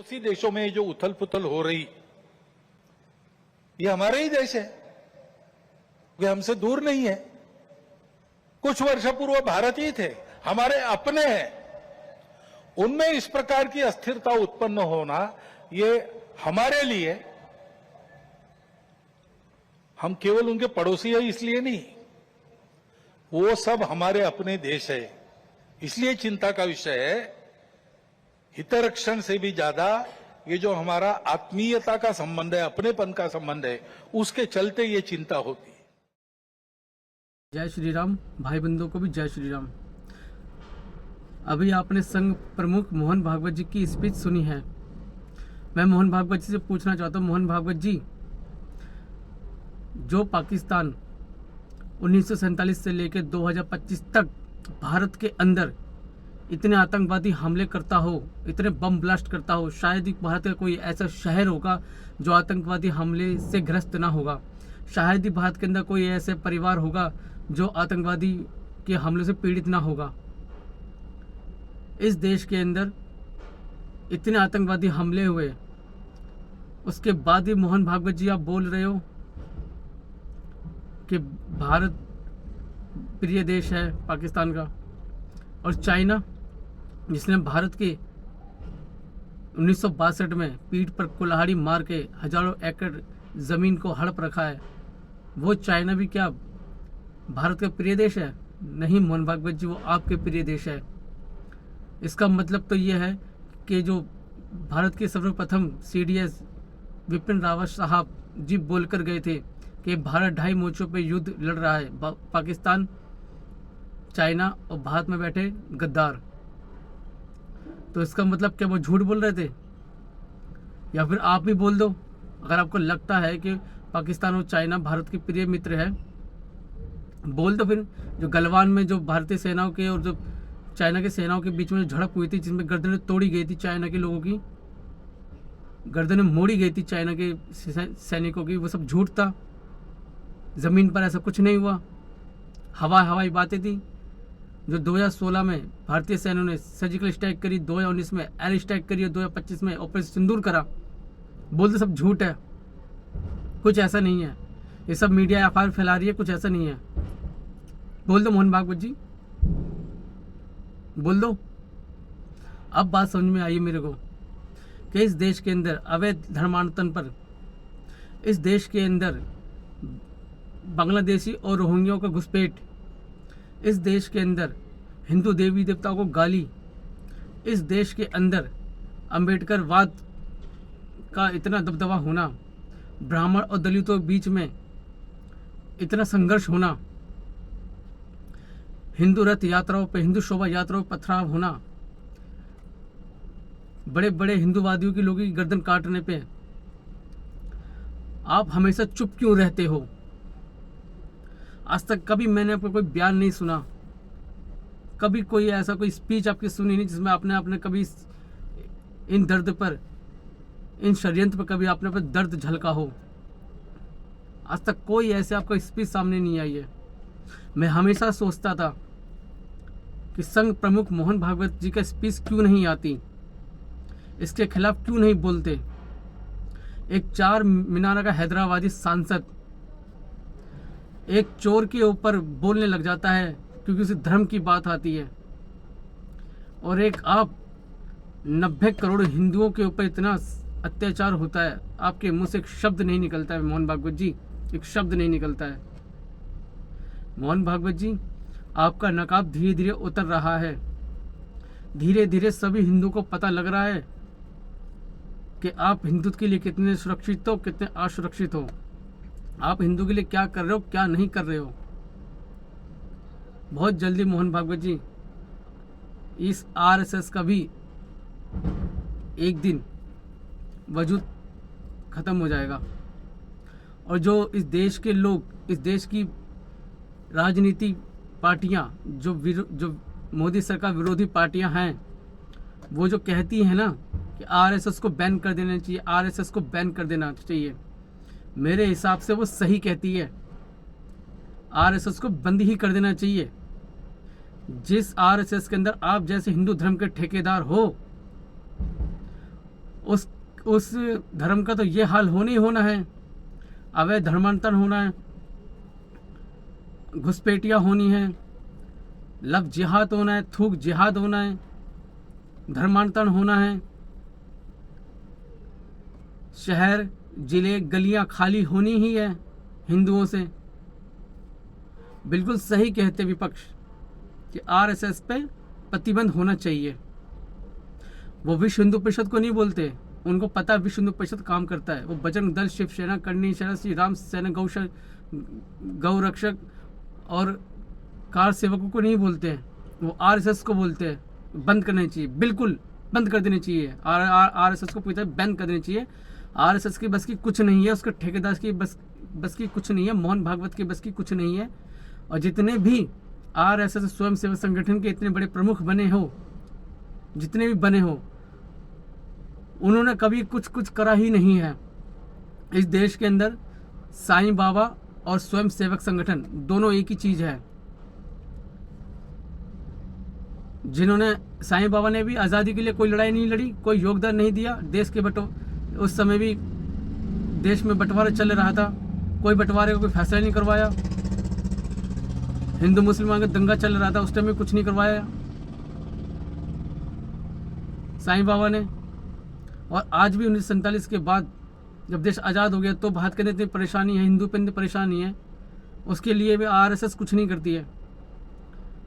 उसी देशों में जो उथल पुथल हो रही, ये हमारे ही देश है, वे हमसे दूर नहीं है। कुछ वर्ष पूर्व भारतीय थे, हमारे अपने हैं। उनमें इस प्रकार की अस्थिरता उत्पन्न होना, ये हमारे लिए, हम केवल उनके पड़ोसी हैं इसलिए नहीं, वो सब हमारे अपने देश है, इसलिए चिंता का विषय है। हितरक्षण से भी ज्यादा ये जो हमारा आत्मीयता का संबंध है, अपनेपन का संबंध है, उसके चलते ये चिंता होती है। जय श्री राम। भाई बंधुओं को भी जय श्री राम। अभी आपने संघ प्रमुख मोहन भागवत जी की स्पीच सुनी है। मैं मोहन भागवत जी से पूछना चाहता हूँ, मोहन भागवत जी, जो पाकिस्तान 1947 से लेकर 2025 तक भारत के अंदर इतने आतंकवादी हमले करता हो, इतने बम ब्लास्ट करता हो, शायद ही भारत का कोई ऐसा शहर होगा जो आतंकवादी हमले से ग्रस्त ना होगा। शायद ही भारत के अंदर कोई ऐसे परिवार होगा जो आतंकवादी के हमले से पीड़ित ना होगा। इस देश के अंदर इतने आतंकवादी हमले हुए, उसके बाद भी मोहन भागवत जी आप बोल रहे हो कि भारत प्रिय देश है पाकिस्तान का, और चाइना जिसने भारत के 1962 में पीठ पर कुल्हाड़ी मार के हजारों एकड़ जमीन को हड़प रखा है, वो चाइना भी क्या भारत का प्रिय देश है? नहीं मोहन भागवत जी, वो आपके प्रिय देश है। इसका मतलब तो ये है कि जो भारत के सर्वप्रथम CDS विपिन रावत साहब जी बोलकर गए थे कि भारत 2.5 मोर्चों पे युद्ध लड़ रहा है, पाकिस्तान, चाइना और भारत में बैठे गद्दार। तो इसका मतलब क्या वो झूठ बोल रहे थे? या फिर आप भी बोल दो, अगर आपको लगता है कि पाकिस्तान और चाइना भारत के प्रिय मित्र है, बोल दो। फिर जो गलवान में जो भारतीय सेनाओं के और जो चाइना के सेनाओं के बीच में झड़प हुई थी, जिसमें गर्दनें तोड़ी गई थी, चाइना के लोगों की गर्दनें मोड़ी गई थी चाइना के सैनिकों की, वो सब झूठ था। जमीन पर ऐसा कुछ नहीं हुआ, हवाई बातें थी। जो 2016 में भारतीय सेना ने सर्जिकल स्ट्राइक करी, 2019 में एयर स्ट्राइक करी और 2025 में ऑपरेशन सिंदूर करा, बोलते सब झूठ है, कुछ ऐसा नहीं है। ये सब मीडिया अफवाह फैला रही है, कुछ ऐसा नहीं है। बोल दो मोहन भागवत जी, बोल दो। अब बात समझ में आई मेरे को कि इस देश के अंदर अवैध धर्मांतरण पर, इस देश के अंदर बांग्लादेशी और रोहिंग्याओं का घुसपैठ, इस देश के अंदर हिंदू देवी देवताओं को गाली, इस देश के अंदर अंबेडकरवाद का इतना दबदबा होना, ब्राह्मण और दलितों के बीच में इतना संघर्ष होना, हिंदू रथ यात्राओं पे, हिंदू शोभा यात्राओं पर पथराव होना, बड़े बड़े हिंदूवादियों की लोगों की गर्दन काटने पे आप हमेशा चुप क्यों रहते हो? आज तक कभी मैंने आपका कोई बयान नहीं सुना, कभी कोई ऐसा कोई स्पीच आपकी सुनी नहीं जिसमें आपने कभी इन दर्द पर, इन षड्यंत्र पर कभी आपने पर दर्द झलका हो। आज तक कोई ऐसे आपका स्पीच सामने नहीं आई है। मैं हमेशा सोचता था कि संघ प्रमुख मोहन भागवत जी का स्पीच क्यों नहीं आती, इसके खिलाफ क्यों नहीं बोलते। एक 4 मीनार का हैदराबादी सांसद एक चोर के ऊपर बोलने लग जाता है क्योंकि उसे धर्म की बात आती है, और एक आप 90 करोड़ हिंदुओं के ऊपर इतना अत्याचार होता है, आपके मुंह से एक शब्द नहीं निकलता है मोहन भागवत जी, एक शब्द नहीं निकलता है। मोहन भागवत जी, आपका नकाब धीरे धीरे उतर रहा है। धीरे धीरे सभी हिंदुओं को पता लग रहा है कि आप हिंदुत्व के लिए कितने सुरक्षित हो, कितने असुरक्षित हो, आप हिंदू के लिए क्या कर रहे हो, क्या नहीं कर रहे हो। बहुत जल्दी मोहन भागवत जी, इस RSS का भी एक दिन वजूद खत्म हो जाएगा, और जो इस देश के लोग, इस देश की राजनीति पार्टियां, जो मोदी सरकार विरोधी पार्टियां हैं, वो जो कहती हैं ना कि RSS को बैन कर देना चाहिए, RSS को बैन कर देना चाहिए, मेरे हिसाब से वो सही कहती है। RSS को बंद ही कर देना चाहिए। जिस RSS के अंदर आप जैसे हिंदू धर्म के ठेकेदार हो, उस धर्म का तो ये हाल होना ही होना है। अवैध धर्मांतरण होना है, घुसपैठियाँ होनी है, लव जिहाद होना है, थूक जिहाद होना है, धर्मांतरण होना है, शहर जिले गलियां खाली होनी ही है हिंदुओं से। बिल्कुल सही कहते विपक्ष कि आरएसएस पे प्रतिबंध होना चाहिए। वो विश्व हिंदू परिषद को नहीं बोलते, उनको पता है विश्व हिंदू परिषद काम करता है। वो बजरंग दल, शिवसेना, करणी सेना, श्री राम सेना, गौ रक्षक और कार सेवकों को नहीं बोलते हैं, वो आरएसएस को बोलते हैं। बंद करनी चाहिए, बिल्कुल बंद कर देनी चाहिए। आरएसएस को पूरी तरह बंद कर देनी चाहिए। आरएसएस की बस की कुछ नहीं है, उसके ठेकेदार की बस की कुछ नहीं है, मोहन भागवत की बस की कुछ नहीं है। और जितने भी आरएसएस स्वयं सेवक संगठन के इतने बड़े प्रमुख बने हो, जितने भी बने हो, उन्होंने कभी कुछ करा ही नहीं है इस देश के अंदर। साईं बाबा और स्वयं सेवक संगठन दोनों एक ही चीज है। जिन्होंने, साईं बाबा ने भी आज़ादी के लिए कोई लड़ाई नहीं लड़ी, कोई योगदान नहीं दिया। देश के उस समय भी देश में बंटवारा चल रहा था, कोई बंटवारे का कोई फैसला नहीं करवाया। हिंदू मुसलमान का दंगा चल रहा था, उस टाइम में कुछ नहीं करवाया साईं बाबा ने। और आज भी 1947 के बाद जब देश आज़ाद हो गया तो भारत के अंदर इतनी परेशानी है, हिंदू पे इतनी परेशानी है, उसके लिए भी आरएसएस कुछ नहीं करती है।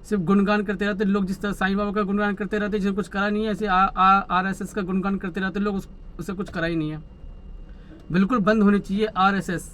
सिर्फ गुणगान करते रहते लोग, जिस तरह साईं बाबा का गुणगान करते रहते, जिसने कुछ करा नहीं है, ऐसे आरएसएस का गुणगान करते रहते लोग, उससे कुछ करा ही नहीं है। बिल्कुल बंद होनी चाहिए आरएसएस।